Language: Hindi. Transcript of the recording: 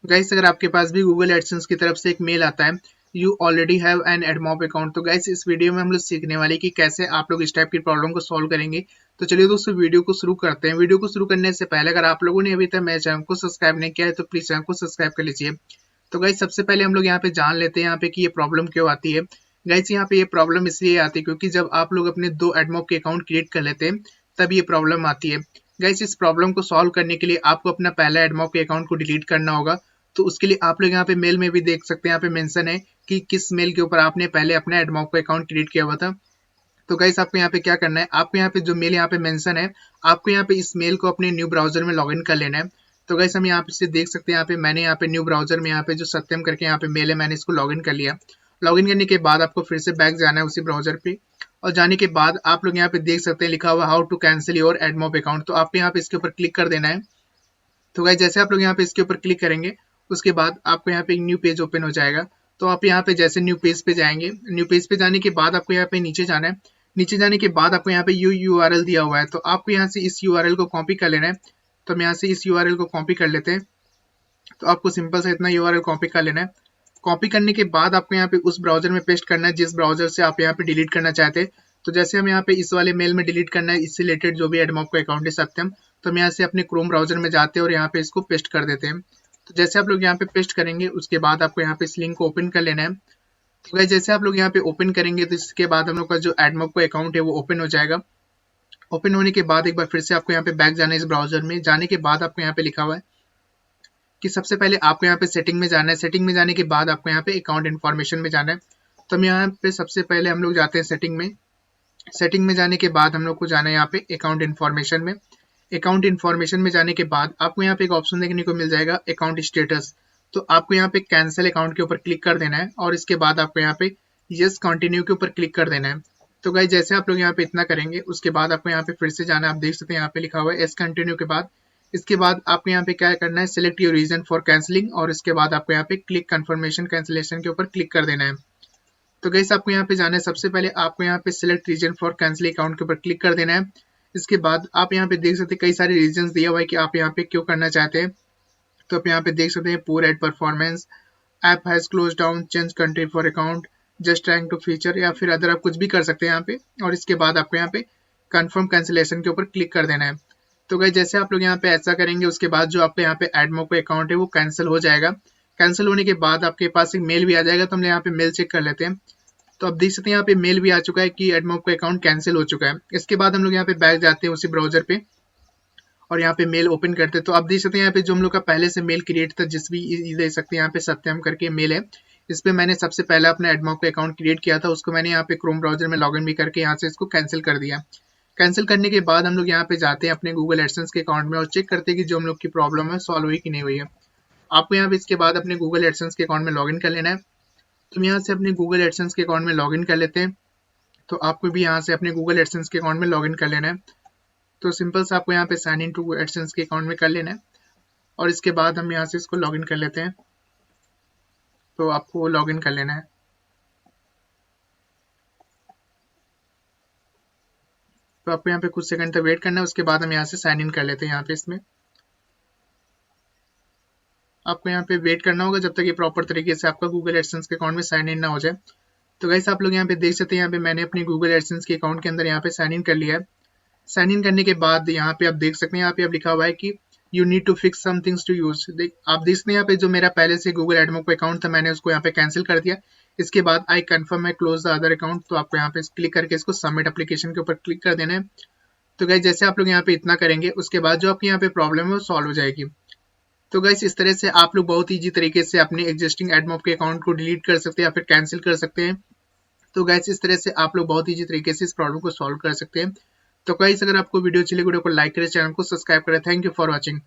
गाइस अगर आपके पास भी गूगल एडसेंस की तरफ से एक मेल आता है you already have an AdMob account, तो गाइस इस वीडियो में हम लोग सीखने वाले कि कैसे आप लोग इस टाइप की प्रॉब्लम को सॉल्व करेंगे। तो चलिए दोस्तों वीडियो को शुरू करते हैं। वीडियो को शुरू करने से पहले अगर आप लोगों ने अभी तक मेरे चैनल को सब्सक्राइब नहीं किया है तो प्लीज चैनल को सब्सक्राइब कर लीजिए। तो गाइस सबसे पहले हम लोग यहाँ पे जान लेते हैं यहाँ पे कि ये प्रॉब्लम क्यों आती है। गाइस यहाँ पे ये प्रॉब्लम इसलिए आती है क्योंकि जब आप लोग अपने दो एडमॉब के अकाउंट क्रिएट कर लेते हैं तब ये प्रॉब्लम आती है। गाइस इस प्रॉब्लम को सॉल्व करने के लिए आपको अपना पहला एडमॉब के अकाउंट को डिलीट करना होगा। तो उसके लिए आप लोग यहाँ पे मेल में भी देख सकते हैं, यहाँ पे मेंशन है कि किस मेल के ऊपर आपने पहले अपना एडमॉब का अकाउंट क्रिएट किया हुआ था। तो गाइस आपको यहाँ पे क्या करना है, आपको यहाँ पे जो मेल यहाँ पे मेंशन है आपको यहाँ पे इस मेल को अपने न्यू ब्राउजर में लॉगिन कर लेना है। तो गाइस हम यहाँ पे देख सकते हैं, यहाँ पे मैंने यहाँ पे न्यू ब्राउजर में यहाँ पे जो सत्यम करके यहाँ पे मेल है मैंने इसको लॉगिन कर लिया। लॉगिन करने के बाद आपको फिर से बैक जाना है उसी ब्राउजर पे, और जाने के बाद आप लोग यहाँ पे देख सकते हैं लिखा हुआ how to cancel your AdMob account. तो आपको यहाँ पे इसके ऊपर क्लिक कर देना है। तो गाइस जैसे आप लोग यहाँ पे इसके ऊपर क्लिक करेंगे उसके बाद आपको यहाँ पे एक न्यू पेज ओपन हो जाएगा। तो आप यहाँ पे जैसे न्यू पेज पे जाएंगे, न्यू पेज पे जाने के बाद आपको यहाँ पे नीचे जाना है। नीचे जाने के बाद आपको यहाँ पे यूआरएल दिया हुआ है, तो आपको यहाँ से इस यूआरएल को कॉपी कर लेना है। तो हम यहाँ से इस यूआरएल को कॉपी कर लेते हैं। तो आपको सिंपल से इतना यूआरएल कॉपी कर लेना है। कॉपी करने के बाद आपको यहाँ पे उस ब्राउजर में पेस्ट करना है जिस ब्राउजर से आप यहाँ पे डिलीट करना चाहते हैं। तो जैसे हम यहाँ पे इस वाले मेल में डिलीट करना है इससे रिलेटेड जो भी एडमॉब का अकाउंट है सत्यम, तो हम यहाँ से अपने क्रोम ब्राउजर में जाते हैं और यहाँ पे इसको पेस्ट कर देते हैं। तो जैसे आप लोग यहाँ पे पेस्ट करेंगे उसके बाद आपको यहाँ पे इस लिंक को ओपन कर लेना है। तो गाइस जैसे आप लोग यहाँ पे ओपन करेंगे तो इसके बाद हम लोग का जो एडमॉब का अकाउंट है वो ओपन हो जाएगा। ओपन होने के बाद एक बार फिर से आपको यहाँ पे बैक जाना है इस ब्राउजर में। जाने के बाद आपको यहाँ पे लिखा हुआ है कि सबसे पहले आपको यहाँ पे सेटिंग में जाना है। सेटिंग में जाने के बाद आपको यहाँ पे अकाउंट इन्फॉर्मेशन में जाना है। तो हम यहाँ पे सबसे पहले हम लोग जाते हैं सेटिंग में। सेटिंग में जाने के बाद हम लोग को जाना है यहाँ पे अकाउंट इन्फॉर्मेशन में। अकाउंट इन्फॉर्मेशन में जाने के बाद आपको यहाँ पे एक ऑप्शन देखने को मिल जाएगा अकाउंट स्टेटस। तो आपको यहाँ पे कैंसिल अकाउंट के ऊपर क्लिक कर देना है और इसके बाद आपको यहाँ पे यस कंटिन्यू के ऊपर क्लिक कर देना है। तो गाइस जैसे आप लोग यहाँ पे इतना करेंगे उसके बाद आपको यहाँ पे फिर से जाना है। आप देख सकते हैं यहाँ पे लिखा हुआ है यस कंटिन्यू के बाद इसके बाद आपको यहाँ पे क्या करना है, select your reason for cancelling, और इसके बाद आपको यहाँ पे क्लिक कंफर्मेशन कैंसिलेशन के ऊपर क्लिक कर देना है। तो गाइस आपको यहाँ पे जाना है, सबसे पहले आपको यहाँ पे select reason for cancel account के ऊपर क्लिक कर देना है। इसके बाद आप यहाँ पे देख सकते हैं कई सारे रीजन दिया हुआ है कि आप यहाँ पे क्यों करना चाहते हैं। तो आप यहाँ पे देख सकते हैं poor ad performance, app has close down, change country for account, just trying to feature, या फिर अदर आप कुछ भी कर सकते हैं यहाँ पे। और इसके बाद आपको यहाँ पे कंफर्म कैंसिलेशन के ऊपर क्लिक कर देना है। तो गाइस जैसे आप लोग यहाँ पे ऐसा करेंगे उसके बाद जो आपके यहाँ पे एडमॉब का अकाउंट है वो कैंसिल हो जाएगा। कैंसिल होने के बाद आपके पास एक मेल भी आ जाएगा। तो हम यहाँ पे मेल चेक कर लेते हैं। तो आप देख सकते हैं यहाँ पे मेल भी आ चुका है कि एडमॉब का अकाउंट कैंसिल हो चुका है। इसके बाद हम लोग यहाँ पे बैक जाते हैं उसी ब्राउजर पे और यहाँ पे मेल ओपन करते हैं। तो आप देख सकते हैं यहाँ पे जो हम लोग का पहले से मेल क्रिएट था, जिस भी देख सकते हैं यहाँ पे सत्यम करके मेल है, इस पे मैंने सबसे पहले अपना एडमॉब का अकाउंट क्रिएट किया था। उसको मैंने यहाँ पे क्रोम ब्राउजर में लॉगिन भी करके यहाँ से इसको कैंसिल कर दिया। कैंसिल करने के बाद हम लोग यहाँ पे जाते हैं अपने गूगल एडसेंस के अकाउंट में और चेक करते हैं कि जो हम लोग की प्रॉब्लम है सॉल्व हुई कि नहीं हुई है। आपको यहाँ पे इसके बाद अपने गूगल एडसेंस के अकाउंट में लॉगिन कर लेना है। तो यहाँ से अपने गूगल एडसेंस के अकाउंट में लॉगिन कर लेते हैं। तो आपको भी यहाँ से अपने गूगल एडसेंस के अकाउंट में लॉगिन कर लेना है। तो सिंपल से आपको यहाँ पे साइन इन टू एडसेंस के अकाउंट में कर लेना है और इसके बाद हम यहाँ से इसको लॉगिन कर लेते हैं। तो आपको लॉगिन कर लेना है। तो आपको यहाँ पे कुछ सेकंड तक वेट करना है, उसके बाद हम यहाँ से साइन इन कर लेते हैं। यहाँ पे इसमें आपको यहाँ पे वेट करना होगा जब तक ये प्रॉपर तरीके से आपका गूगल एडसेंस के अकाउंट में साइन इन ना हो जाए। तो गाइस आप लोग यहाँ पे देख सकते हैं यहाँ पे मैंने अपने गूगल एडसेंस के अकाउंट के अंदर यहाँ पे साइन इन कर लिया है। साइन इन करने के बाद यहाँ पे आप देख सकते हैं यहाँ पे अब लिखा हुआ है कि you need to fix some things to use. आप देख सकते हैं यहाँ पे जो मेरा पहले से गूगल एडमॉब का अकाउंट था मैंने उसको यहाँ पे कैंसिल कर दिया। इसके बाद I confirm I close the other account. तो आपको यहाँ पे क्लिक करके इसको सबमिट एप्लीकेशन के ऊपर क्लिक कर देना है। तो गाइस जैसे आप लोग यहाँ पे इतना करेंगे उसके बाद जो आपकी यहाँ पे प्रॉब्लम है वो सॉल्व हो जाएगी। तो गाइस इस तरह से आप लोग बहुत ईजी तरीके से अपने एग्जिस्टिंग एडमॉब के अकाउंट को डिलीट कर सकते हैं या फिर कैंसिल कर सकते हैं। तो गाइस इस तरह से आप लोग बहुत ईजी तरीके से इस प्रॉब्लम को सॉल्व कर सकते हैं। तो गाइस अगर आपको वीडियो अच्छी लगी वीडियो को लाइक करें, चैनल को सब्सक्राइब करें। Thank you for watching.